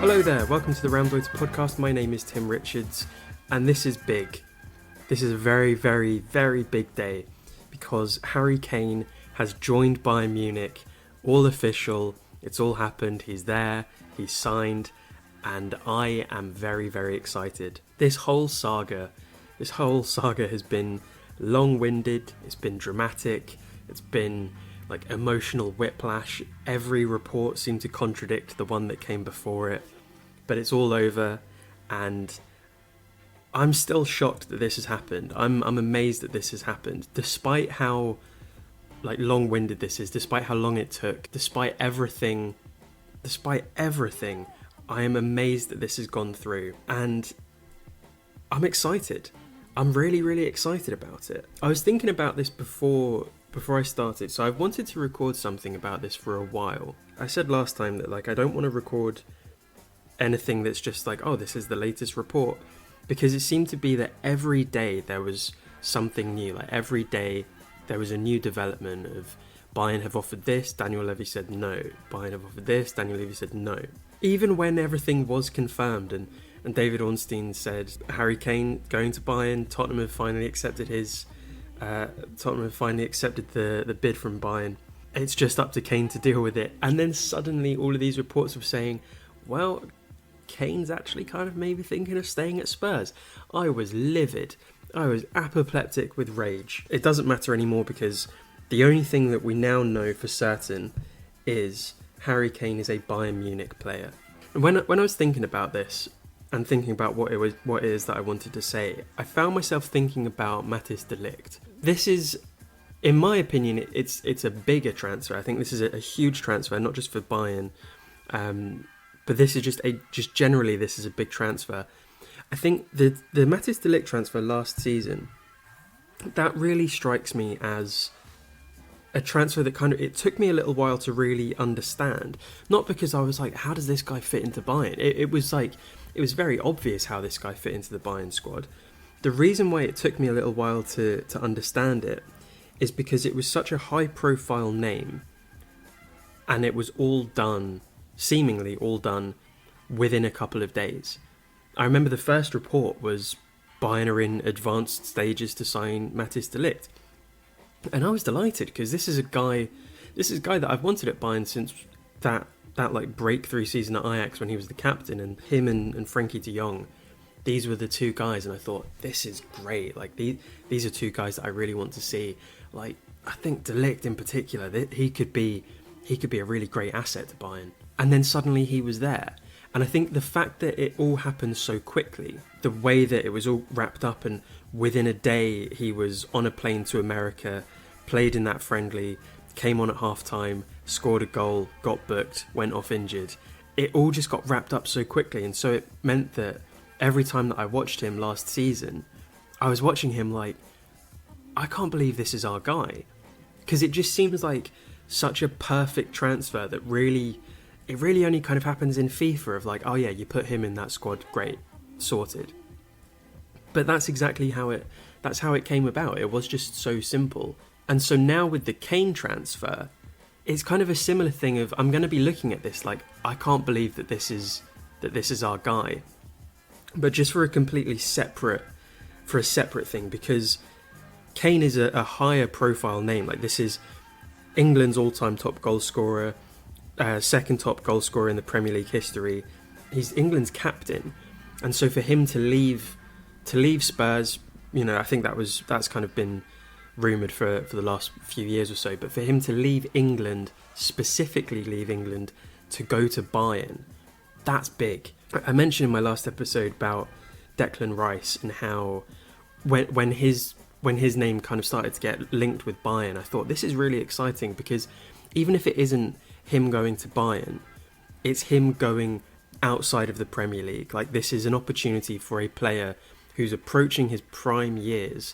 Hello there, welcome to the Ramblers podcast. My name is Tim Richards, and this is big. This is a very, very, very big day because Harry Kane has joined Bayern Munich, all official, it's all happened, he's there, he's signed, and I am very, very excited. This whole saga has been long-winded, it's been dramatic, it's been like emotional whiplash. Every report seemed to contradict the one that came before it, but it's all over, and I'm still shocked that this has happened. I'm amazed that this has happened, despite how like long-winded this is, despite how long it took, despite everything. I am amazed that this has gone through, and I'm excited. I'm really, really excited about it. I was thinking about this before I started, so I've wanted to record something about this for a while. I said last time that I don't want to record anything that's just oh, this is the latest report, because it seemed to be that every day there was something new. Every day there was a new development of Bayern have offered this, Daniel Levy said no. Bayern have offered this, Daniel Levy said no. Even when everything was confirmed and David Ornstein said Harry Kane going to Bayern, Tottenham have finally accepted the bid from Bayern. It's just up to Kane to deal with it. And then suddenly all of these reports were saying, well, Kane's actually kind of maybe thinking of staying at Spurs. I was livid. I was apoplectic with rage. It doesn't matter anymore because the only thing that we now know for certain is Harry Kane is a Bayern Munich player. And when I was thinking about this and thinking about what it is that I wanted to say, I found myself thinking about Matthijs de Ligt. This is, in my opinion, it's a bigger transfer. I think this is a huge transfer, not just for Bayern, but this is just generally this is a big transfer. I think the Matthijs de Ligt transfer last season, that really strikes me as a transfer that it took me a little while to really understand. Not because I was how does this guy fit into Bayern? It was very obvious how this guy fit into the Bayern squad. The reason why it took me a little while to understand it is because it was such a high-profile name, and it was seemingly all done within a couple of days. I remember the first report was Bayern are in advanced stages to sign Matthijs de Ligt. And I was delighted because this is a guy that I've wanted at Bayern since that breakthrough season at Ajax when he was the captain, and him and Frankie de Jong, these were the two guys, and I thought, this is great. These are two guys that I really want to see. I think de Ligt in particular, he could be a really great asset to Bayern. And then suddenly he was there. And I think the fact that it all happened so quickly, the way that it was all wrapped up, and within a day he was on a plane to America, played in that friendly, came on at half-time, scored a goal, got booked, went off injured. It all just got wrapped up so quickly, and so it meant that every time that I watched him last season, I was watching him I can't believe this is our guy. Because it just seems like such a perfect transfer that it really only kind of happens in FIFA of oh yeah, you put him in that squad, great, sorted. But that's exactly how it came about. It was just so simple. And so now with the Kane transfer, it's kind of a similar thing of, I'm going to be looking at this I can't believe that this is our guy. But just for a separate thing, because Kane is a higher profile name. This is England's all-time top goal scorer, second top goal scorer in the Premier League history. He's England's captain, and so for him to leave Spurs, I think that's kind of been rumoured for the last few years or so. But for him to leave England, specifically leave England to go to Bayern, that's big. I mentioned in my last episode about Declan Rice and how when his name kind of started to get linked with Bayern, I thought this is really exciting, because even if it isn't him going to Bayern, it's him going outside of the Premier League. This is an opportunity for a player who's approaching his prime years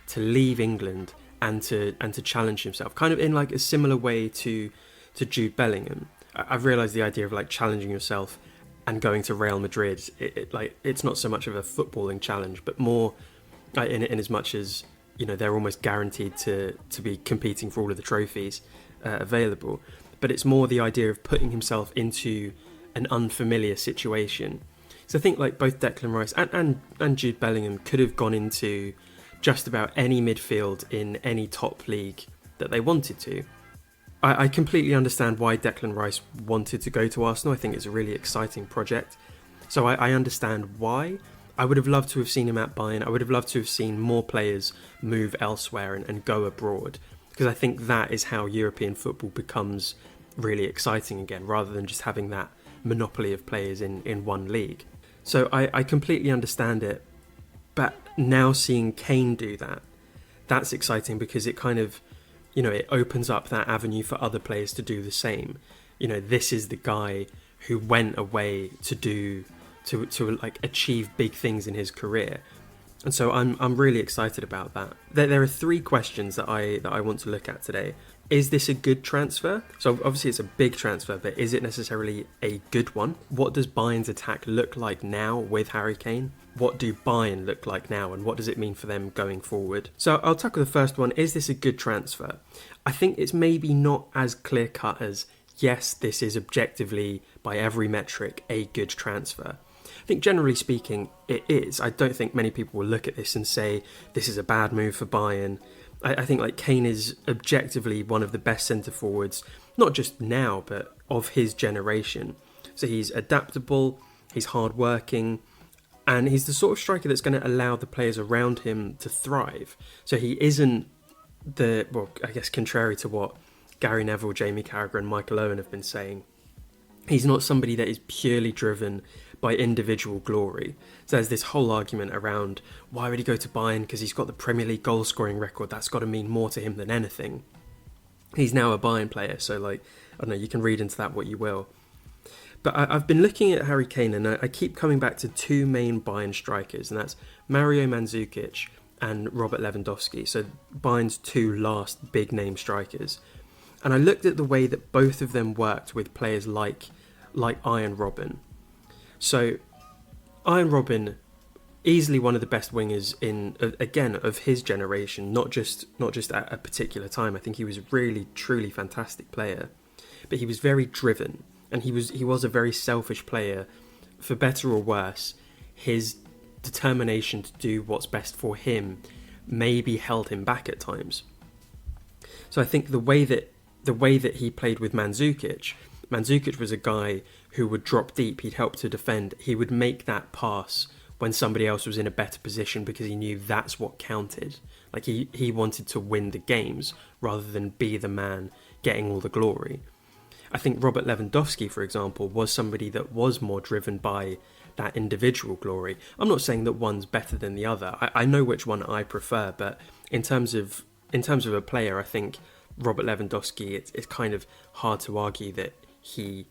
to leave England and to challenge himself, kind of in a similar way to Jude Bellingham. I've realised the idea of challenging yourself and going to Real Madrid, it's not so much of a footballing challenge, but more in as much as they're almost guaranteed to be competing for all of the trophies available. But it's more the idea of putting himself into an unfamiliar situation. So I think like both Declan Rice and Jude Bellingham could have gone into just about any midfield in any top league that they wanted to. I completely understand why Declan Rice wanted to go to Arsenal. I think it's a really exciting project. So I understand why. I would have loved to have seen him at Bayern. I would have loved to have seen more players move elsewhere and go abroad, because I think that is how European football becomes really exciting again, rather than just having that monopoly of players in one league. So I completely understand it. But now seeing Kane do that, that's exciting, because it kind of, it opens up that avenue for other players to do the same. This is the guy who went away to like achieve big things in his career. And so I'm really excited about that. There are 3 questions that I want to look at today. Is this a good transfer? So obviously it's a big transfer, but is it necessarily a good one? What does Bayern's attack look like now with Harry Kane? What do Bayern look like now, and what does it mean for them going forward? So I'll tackle the first one. Is this a good transfer? I think it's maybe not as clear-cut as, yes, this is objectively, by every metric, a good transfer. I think generally speaking, it is. I don't think many people will look at this and say, this is a bad move for Bayern. I think like Kane is objectively one of the best centre-forwards, not just now, but of his generation. So he's adaptable, he's hard-working, and he's the sort of striker that's going to allow the players around him to thrive. So he isn't I guess contrary to what Gary Neville, Jamie Carragher and Michael Owen have been saying, he's not somebody that is purely driven by individual glory. So there's this whole argument around, why would he go to Bayern? Because he's got the Premier League goal scoring record. That's got to mean more to him than anything. He's now a Bayern player, so I don't know, you can read into that what you will. But I've been looking at Harry Kane, and I keep coming back to 2 main Bayern strikers, and that's Mario Mandzukic and Robert Lewandowski. So Bayern's 2 last big name strikers. And I looked at the way that both of them worked with players like Arjen Robben. So Arjen Robben, easily one of the best wingers of his generation, not just at a particular time. I think he was a really, truly fantastic player. But he was very driven, and he was a very selfish player. For better or worse, his determination to do what's best for him maybe held him back at times. So I think the way that he played with Mandzukic was a guy who would drop deep, he'd help to defend, he would make that pass when somebody else was in a better position, because he knew that's what counted. Like he wanted to win the games rather than be the man getting all the glory. I think Robert Lewandowski, for example, was somebody that was more driven by that individual glory. I'm not saying that one's better than the other. I know which one I prefer, but in terms of a player, I think Robert Lewandowski, it's kind of hard to argue that he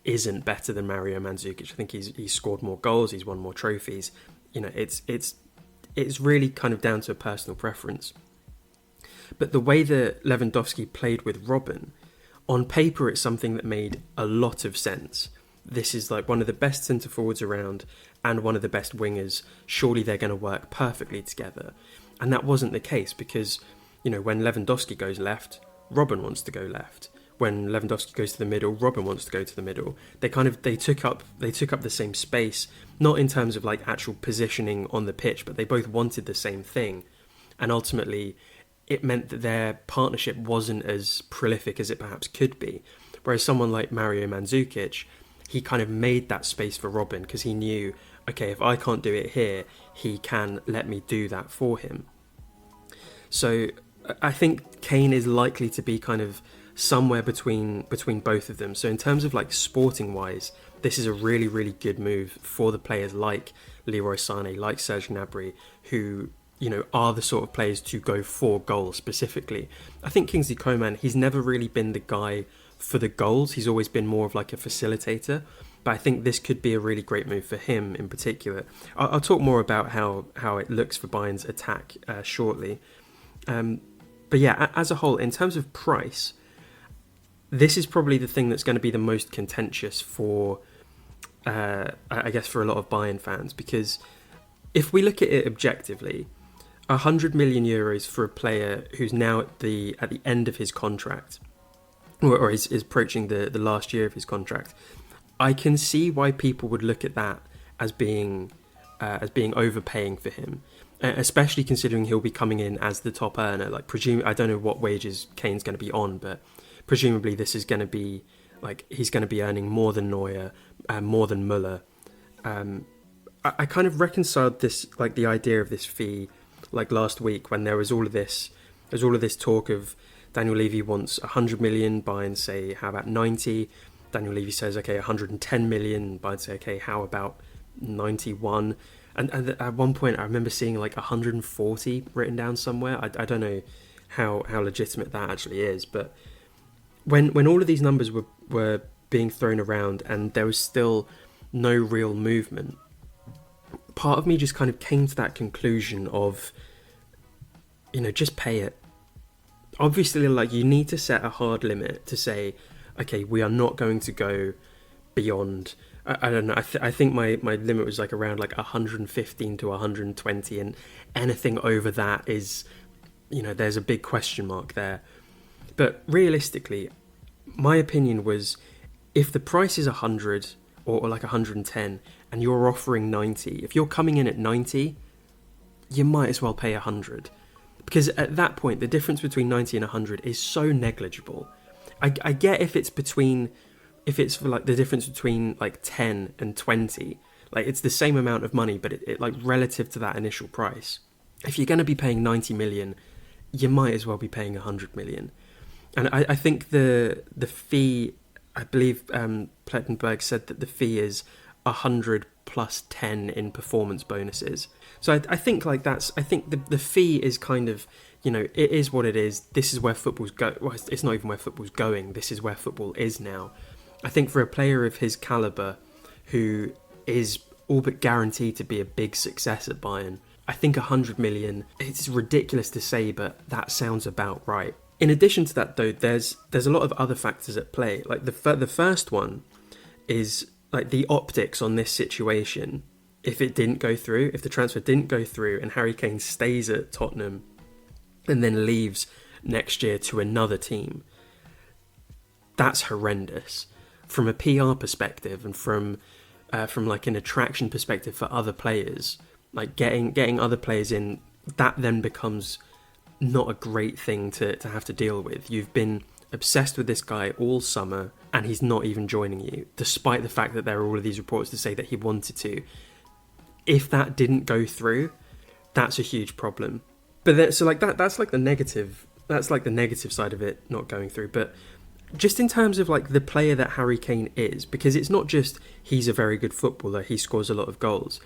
isn't better than Mario Mandzukic. I think he's scored more goals, he's won more trophies. It's really kind of down to a personal preference. But the way that Lewandowski played with Robben, on paper, it's something that made a lot of sense. This is like one of the best centre forwards around and one of the best wingers. Surely they're going to work perfectly together. And that wasn't the case, because when Lewandowski goes left, Robben wants to go left. When Lewandowski goes to the middle, Robben wants to go to the middle. They took up the same space, not in terms of like actual positioning on the pitch, but they both wanted the same thing. And ultimately, it meant that their partnership wasn't as prolific as it perhaps could be. Whereas someone like Mario Mandzukic, he kind of made that space for Robben, because he knew, okay, if I can't do it here, he can let me do that for him. So I think Kane is likely to be kind of somewhere between both of them. So in terms of like sporting wise, this is a really, really good move for the players like Leroy Sané, like Serge Gnabry, who are the sort of players to go for goals specifically. I think Kingsley Coman, he's never really been the guy for the goals. He's always been more of like a facilitator. But I think this could be a really great move for him in particular. I'll talk more about how it looks for Bayern's attack shortly. But yeah, as a whole, in terms of price, this is probably the thing that's going to be the most contentious for, I guess, for a lot of Bayern fans. Because if we look at it objectively, 100 million euros for a player who's now at the end of his contract, or is approaching the last year of his contract, I can see why people would look at that as being overpaying for him, especially considering he'll be coming in as the top earner. Like, I don't know what wages Kane's going to be on, but presumably this is going to be like he's going to be earning more than Neuer, more than Müller. I kind of reconciled this, like the idea of this fee, like last week when there was all of this talk of Daniel Levy wants 100 million, Bayern say how about 90. Daniel Levy says okay 110 million, Bayern say okay how about 91. And at one point I remember seeing like 140 written down somewhere. I don't know how legitimate that actually is, but when all of these numbers were being thrown around and there was still no real movement, part of me just kind of came to that conclusion of, just pay it. Obviously, like, you need to set a hard limit to say, okay, we are not going to go beyond, I don't know, I think my limit was like around like 115 to 120, and anything over that is, there's a big question mark there. But realistically, my opinion was, if the price is 100 or like 110 and you're offering 90, if you're coming in at 90, you might as well pay 100. Because at that point, the difference between 90 and 100 is so negligible. I get if it's like the difference between like 10 and 20, like it's the same amount of money, but it like relative to that initial price. If you're going to be paying 90 million, you might as well be paying 100 million. And I think the fee, I believe Plettenberg said that the fee is 100 plus 10 in performance bonuses. So I think like the fee is kind of, it is what it is. This is where football's well, it's not even where football's going. This is where football is now. I think for a player of his caliber, who is all but guaranteed to be a big success at Bayern, I think 100 million, it's ridiculous to say, but that sounds about right. In addition to that, though, there's a lot of other factors at play. Like the first one is like the optics on this situation. If it didn't go through, if the transfer didn't go through and Harry Kane stays at Tottenham and then leaves next year to another team, that's horrendous. From a PR perspective and from like an attraction perspective for other players, like getting other players in, that then becomes not a great thing to have to deal with. You've been obsessed with this guy all summer and he's not even joining you, despite the fact that there are all of these reports to say that he wanted to. If that didn't go through, that's a huge problem. But that's like the negative side of it not going through. But just in terms of like the player that Harry Kane is, because it's not just he's a very good footballer, he scores a lot of goals.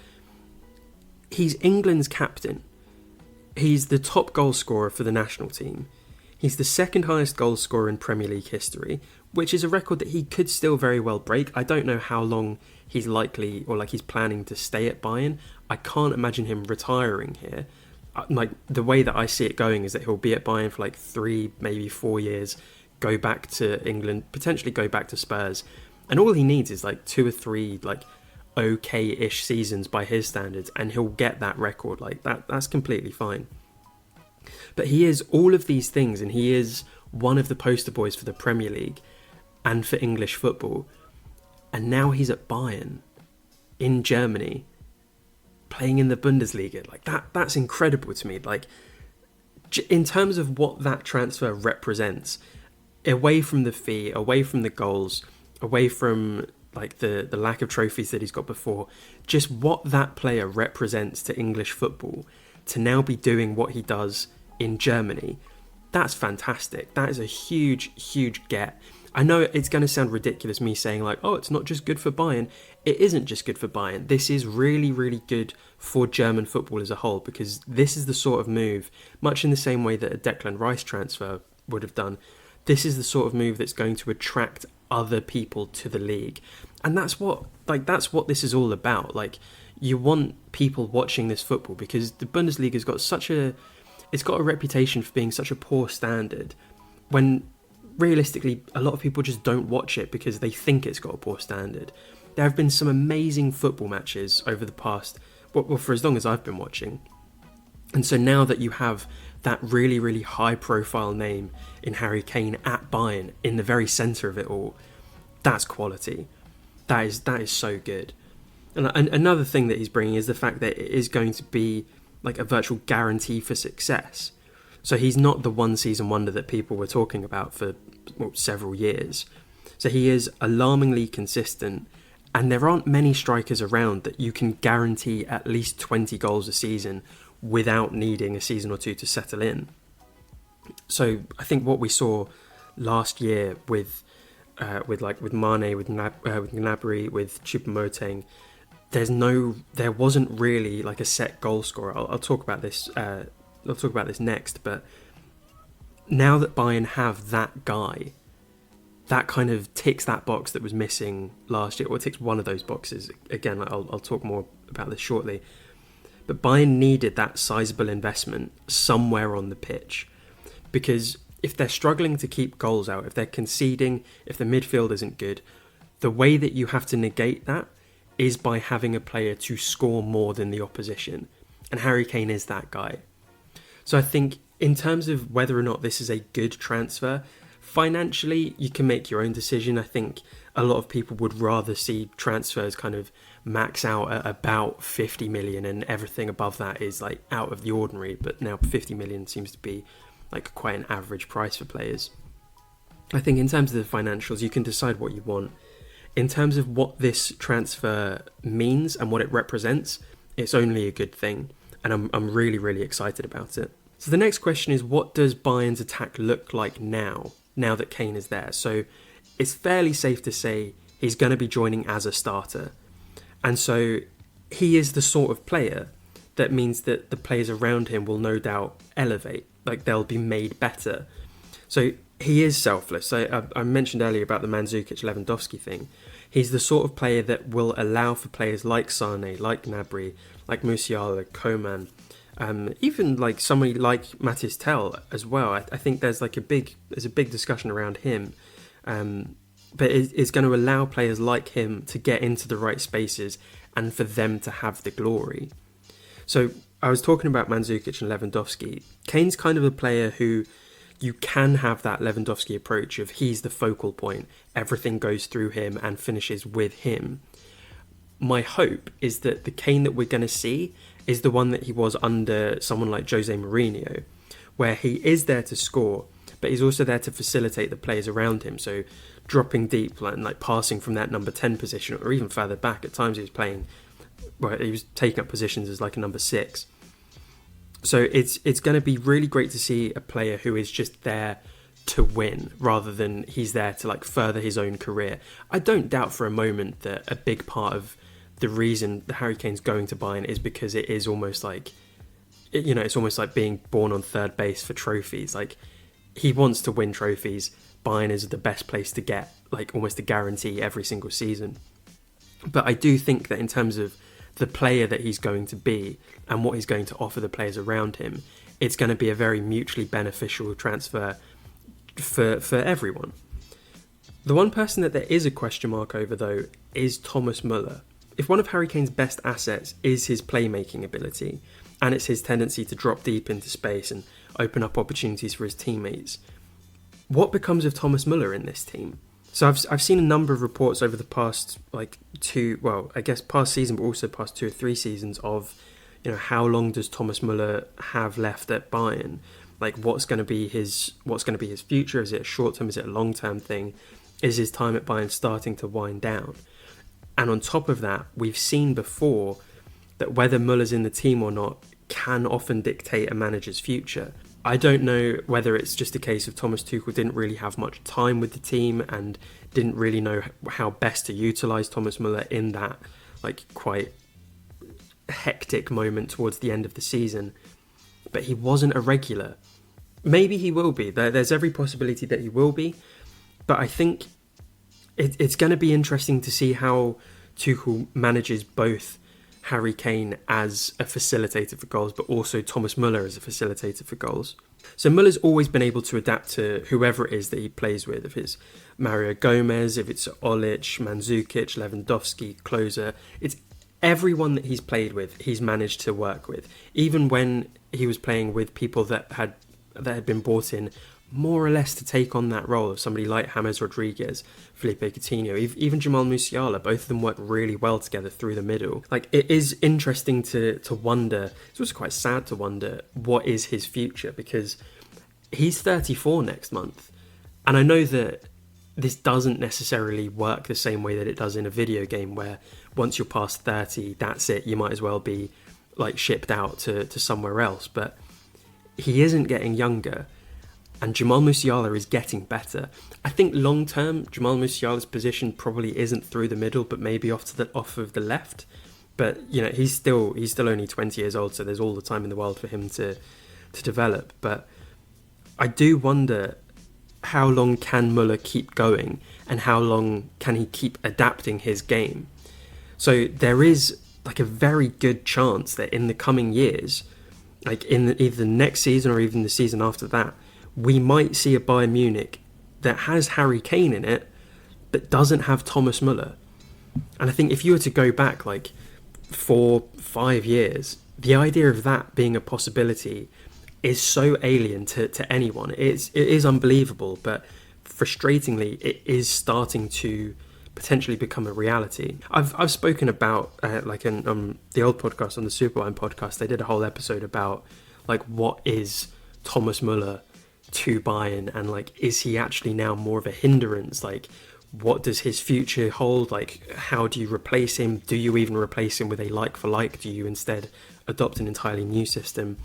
He's England's captain. He's the top goal scorer for the national team. He's the second highest goal scorer in Premier League history, which is a record that he could still very well break. I don't know how long he's likely or like he's planning to stay at Bayern. I can't imagine him retiring here. Like the way that I see it going is that he'll be at Bayern for like 3, maybe 4 years, go back to England, potentially go back to Spurs, and all he needs is like 2 or 3 like okay-ish seasons by his standards, and he'll get that record. Like that's completely fine. But he is all of these things, and he is one of the poster boys for the Premier League and for English football. And now he's at Bayern in Germany, playing in the Bundesliga. Like that's incredible to me. Like in terms of what that transfer represents, away from the fee, away from the goals, away from like the lack of trophies that he's got before, just what that player represents to English football, to now be doing what he does in Germany, that's fantastic. That is a huge, huge get. I know it's going to sound ridiculous me saying like, oh, it's not just good for Bayern. It isn't just good for Bayern. This is really, really good for German football as a whole, because this is the sort of move, much in the same way that a Declan Rice transfer would have done, this is the sort of move that's going to attract other people to the league. And that's what this is all about. Like, you want people watching this football, because the Bundesliga's got it's got a reputation for being such a poor standard, when realistically a lot of people just don't watch it because they think it's got a poor standard. There have been some amazing football matches over the past, well, for as long as I've been watching. And so now that you have that really, really high profile name in Harry Kane at Bayern, in the very centre of it all, that's quality. That is so good. And another thing that he's bringing is the fact that it is going to be like a virtual guarantee for success. So he's not the one season wonder that people were talking about for several years. So he is alarmingly consistent, and there aren't many strikers around that you can guarantee at least 20 goals a season without needing a season or two to settle in. So I think what we saw last year with Mane, with Gnabry, with Choupo-Moting, there wasn't really like a set goal scorer. I'll talk about this. I'll talk about this next. But now that Bayern have that guy, that kind of ticks that box that was missing last year, or ticks one of those boxes. Again, I'll talk more about this shortly. But Bayern needed that sizable investment somewhere on the pitch, because if they're struggling to keep goals out, if they're conceding, if the midfield isn't good, the way that you have to negate that is by having a player to score more than the opposition. And Harry Kane is that guy. So I think in terms of whether or not this is a good transfer, financially, you can make your own decision. I think a lot of people would rather see transfers kind of max out at about 50 million, and everything above that is like out of the ordinary. But now 50 million seems to be like quite an average price for players. I think in terms of the financials, you can decide what you want. In terms of what this transfer means and what it represents, it's only a good thing. And I'm really, really excited about it. So the next question is, what does Bayern's attack look like now that Kane is there? So it's fairly safe to say he's going to be joining as a starter. And so he is the sort of player that means that the players around him will no doubt elevate. Like, they'll be made better. So he is selfless. I mentioned earlier about the Mandzukic-Lewandowski thing. He's the sort of player that will allow for players like Sane, like Gnabry, like Musiala, Coman, even like somebody like Mathys Tel as well. I think there's a big discussion around him. But it's going to allow players like him to get into the right spaces and for them to have the glory. So I was talking about Mandzukic and Lewandowski. Kane's kind of a player who you can have that Lewandowski approach of he's the focal point, everything goes through him and finishes with him. My hope is that the Kane that we're going to see is the one that he was under someone like Jose Mourinho, where he is there to score, but he's also there to facilitate the players around him. So dropping deep and like passing from that number 10 position, or even further back. At times he was taking up positions as like a number 6. So it's going to be really great to see a player who is just there to win rather than he's there to like further his own career. I don't doubt for a moment that a big part of the reason that Harry Kane's going to Bayern is because it is almost like, it's almost like being born on third base for trophies. Like, he wants to win trophies. Bayern is the best place to get, like, almost a guarantee every single season. But I do think that in terms of the player that he's going to be and what he's going to offer the players around him, it's going to be a very mutually beneficial transfer for everyone. The one person that there is a question mark over, though, is Thomas Müller. If one of Harry Kane's best assets is his playmaking ability, and it's his tendency to drop deep into space and open up opportunities for his teammates, what becomes of Thomas Müller in this team? So I've seen a number of reports over the past past season, but also past 2 or 3 seasons of, how long does Thomas Müller have left at Bayern? Like, what's going to be his future? Is it a short term? Is it a long term thing? Is his time at Bayern starting to wind down? And on top of that, we've seen before that whether Müller's in the team or not can often dictate a manager's future. I don't know whether it's just a case of Thomas Tuchel didn't really have much time with the team and didn't really know how best to utilise Thomas Müller in that like quite hectic moment towards the end of the season. But he wasn't a regular. Maybe he will be. There's every possibility that he will be. But I think it's going to be interesting to see how Tuchel manages both Harry Kane as a facilitator for goals, but also Thomas Müller as a facilitator for goals. So Müller's always been able to adapt to whoever it is that he plays with. If it's Mario Gomez, if it's Olic, Mandzukic, Lewandowski, Klose, it's everyone that he's played with, he's managed to work with. Even when he was playing with people that had been brought in more or less to take on that role of somebody like James Rodriguez, Felipe Coutinho, even Jamal Musiala. Both of them work really well together through the middle. Like, it is interesting to wonder, it's also quite sad to wonder, what is his future? Because he's 34 next month. And I know that this doesn't necessarily work the same way that it does in a video game, where once you're past 30, that's it. You might as well be like shipped out to somewhere else. But he isn't getting younger. And Jamal Musiala is getting better. I think long term, Jamal Musiala's position probably isn't through the middle, but maybe off of the left. But you know, he's still only 20 years old, so there's all the time in the world for him to develop. But I do wonder, how long can Muller keep going, and how long can he keep adapting his game? So there is like a very good chance that in the coming years, like in either the next season or even the season after that, we might see a Bayern Munich that has Harry Kane in it, but doesn't have Thomas Muller. And I think if you were to go back like 4-5 years, the idea of that being a possibility is so alien to anyone. It is unbelievable, but frustratingly, it is starting to potentially become a reality. I've spoken about like in the old podcast, on the Superline podcast, they did a whole episode about like what is Thomas Muller to Bayern, and like, is he actually now more of a hindrance? Like, what does his future hold? Like, how do you replace him? Do you even replace him with a like for like? Do you instead adopt an entirely new system?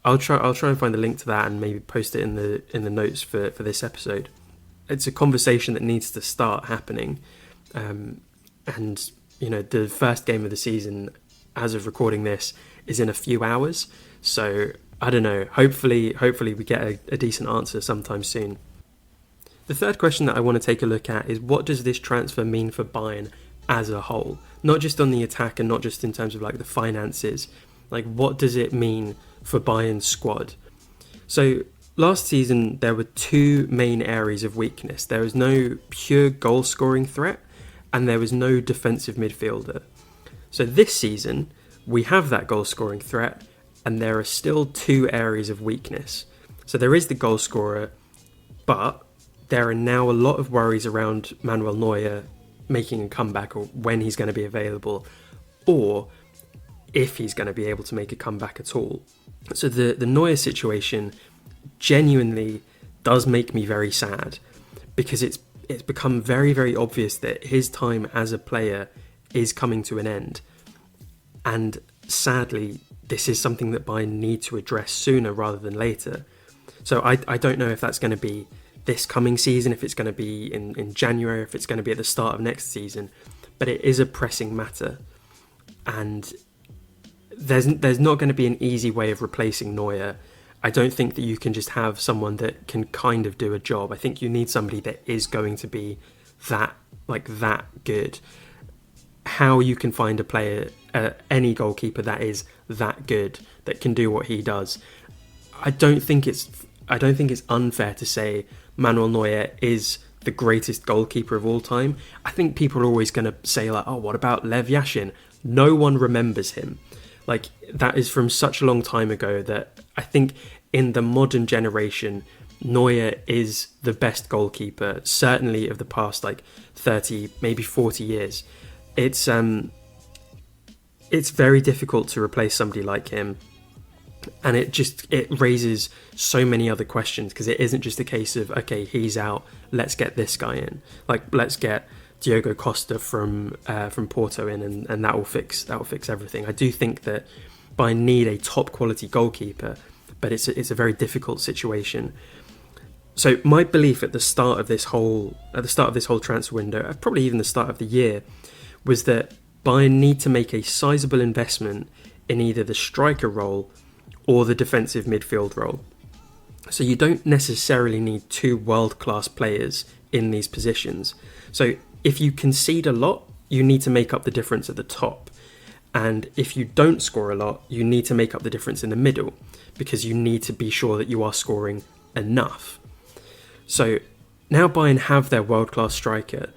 I'll try and find the link to that and maybe post it in the notes for this episode. It's a conversation that needs to start happening, and you know, the first game of the season, as of recording this, is in a few hours. So I don't know. Hopefully we get a decent answer sometime soon. The third question that I want to take a look at is, what does this transfer mean for Bayern as a whole? Not just on the attack and not just in terms of like the finances. Like, what does it mean for Bayern's squad? So last season, there were two main areas of weakness. There was no pure goal-scoring threat, and there was no defensive midfielder. So this season, we have that goal-scoring threat, and there are still two areas of weakness. So there is the goal scorer, but there are now a lot of worries around Manuel Neuer making a comeback, or when he's going to be available, or if he's going to be able to make a comeback at all. So the Neuer situation genuinely does make me very sad, because it's become very, very obvious that his time as a player is coming to an end. And sadly, this is something that Bayern need to address sooner rather than later. So I don't know if that's going to be this coming season, if it's going to be in January, if it's going to be at the start of next season. But it is a pressing matter. And there's not going to be an easy way of replacing Neuer. I don't think that you can just have someone that can kind of do a job. I think you need somebody that is going to be that good. How you can find a player, any goalkeeper that is that good, that can do what he does. I don't think it's unfair to say Manuel Neuer is the greatest goalkeeper of all time. I think people are always going to say like, oh, what about Lev Yashin? No one remembers him. Like, that is from such a long time ago that I think in the modern generation, Neuer is the best goalkeeper, certainly of the past like 30, maybe 40 years. It's very difficult to replace somebody like him, and it raises so many other questions, because it isn't just a case of, okay, he's out, let's get this guy in. Like, let's get Diogo Costa from Porto in, and that will fix everything. I do think that Bayern need a top quality goalkeeper, but it's a very difficult situation. So my belief at the start of this whole transfer window, probably even the start of the year, was that Bayern need to make a sizable investment in either the striker role or the defensive midfield role. So you don't necessarily need two world-class players in these positions. So if you concede a lot, you need to make up the difference at the top. And if you don't score a lot, you need to make up the difference in the middle, because you need to be sure that you are scoring enough. So now Bayern have their world-class striker,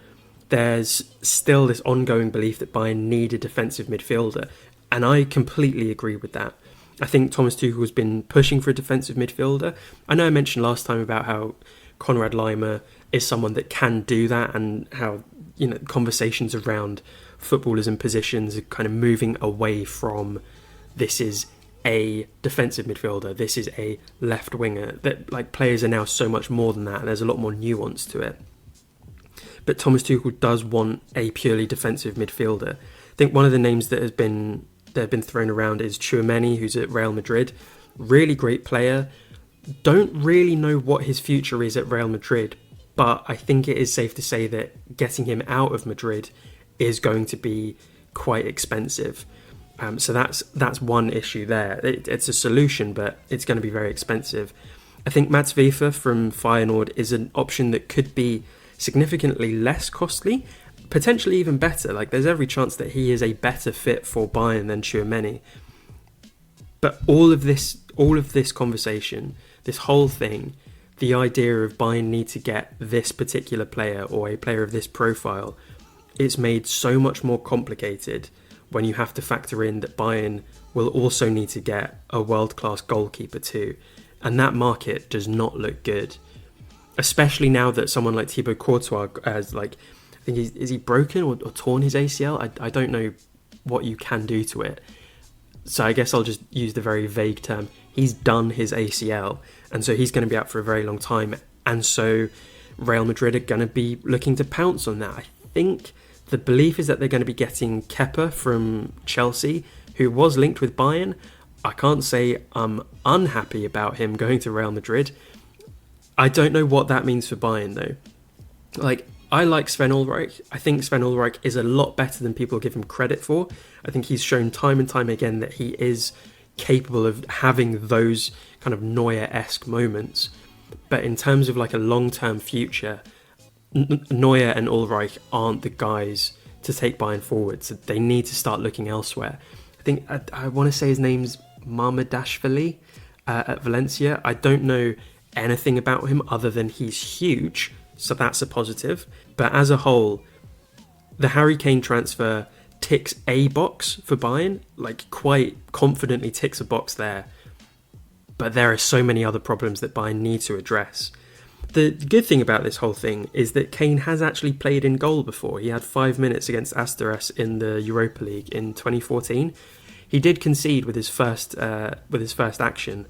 there's still this ongoing belief that Bayern need a defensive midfielder, and I completely agree with that. I think Thomas Tuchel has been pushing for a defensive midfielder. I know I mentioned last time about how Konrad Laimer is someone that can do that, and how, you know, conversations around footballers and positions are kind of moving away from this is a defensive midfielder, this is a left winger, that like players are now so much more than that, and there's a lot more nuance to it. But Thomas Tuchel does want a purely defensive midfielder. I think one of the names that have been thrown around is Tchouaméni, who's at Real Madrid. Really great player. Don't really know what his future is at Real Madrid, but I think it is safe to say that getting him out of Madrid is going to be quite expensive. So that's one issue there. It's a solution, but it's going to be very expensive. I think Mats Wiefer from Feyenoord is an option that could be significantly less costly, potentially even better. Like, there's every chance that he is a better fit for Bayern than Tchouaméni. But all of this conversation, this whole thing, the idea of Bayern need to get this particular player or a player of this profile, it's made so much more complicated when you have to factor in that Bayern will also need to get a world-class goalkeeper too. And that market does not look good. Especially now that someone like Thibaut Courtois has, like, I think is he broken or torn his ACL? I don't know what you can do to it. So I guess I'll just use the very vague term. He's done his ACL, and so he's going to be out for a very long time. And so Real Madrid are going to be looking to pounce on that. I think the belief is that they're going to be getting Kepa from Chelsea, who was linked with Bayern. I can't say I'm unhappy about him going to Real Madrid. I don't know what that means for Bayern, though. Like, I like Sven Ulreich. I think Sven Ulreich is a lot better than people give him credit for. I think he's shown time and time again that he is capable of having those kind of Neuer-esque moments. But in terms of like a long-term future, Neuer and Ulreich aren't the guys to take Bayern forward. So they need to start looking elsewhere. I think, I want to say his name's Mamardashvili at Valencia. I don't know anything about him other than he's huge, so that's a positive. But as a whole, the Harry Kane transfer ticks a box for Bayern, like quite confidently ticks a box there. But there are so many other problems that Bayern need to address. The good thing about this whole thing is that Kane has actually played in goal before. He had 5 minutes against Asteras in the Europa League in 2014. He did concede with his first action.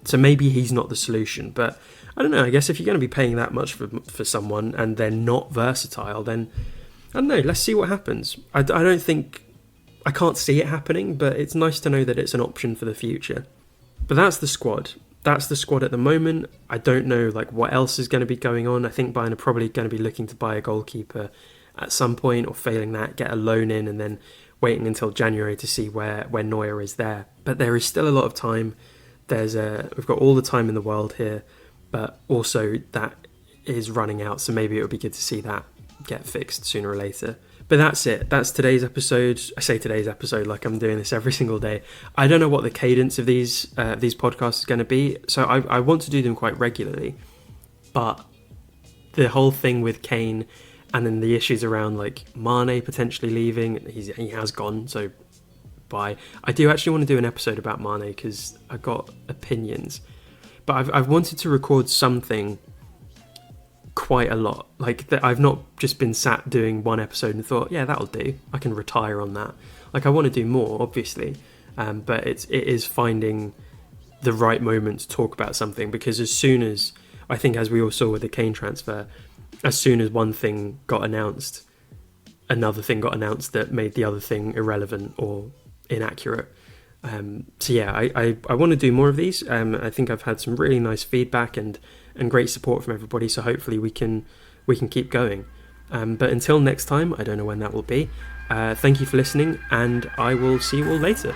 So maybe he's not the solution, but I don't know. I guess if you're going to be paying that much for someone and they're not versatile, then I don't know. Let's see what happens. I can't see it happening, but it's nice to know that it's an option for the future. But that's the squad. That's the squad at the moment. I don't know like what else is going to be going on. I think Bayern are probably going to be looking to buy a goalkeeper at some point, or failing that, get a loan in and then waiting until January to see where Neuer is there. But there is still a lot of time. We've got all the time in the world here, but also that is running out, so maybe it would be good to see that get fixed sooner or later. But that's it. That's today's episode. I say today's episode like I'm doing this every single day. I don't know what the cadence of these podcasts is going to be, so I want to do them quite regularly. But the whole thing with Kane and then the issues around like Mane potentially leaving, he has gone, so bye. I do actually want to do an episode about Mane because I got opinions. But I've wanted to record something quite a lot. Like, that I've not just been sat doing one episode and thought, yeah, that'll do. I can retire on that. Like, I want to do more, obviously. But it is finding the right moment to talk about something, because as soon as, I think as we all saw with the Kane transfer, as soon as one thing got announced, another thing got announced that made the other thing irrelevant or inaccurate. So yeah, I want to do more of these. I think I've had some really nice feedback and great support from everybody, so hopefully we can keep going. But until next time, I don't know when that will be. Thank you for listening, and I will see you all later.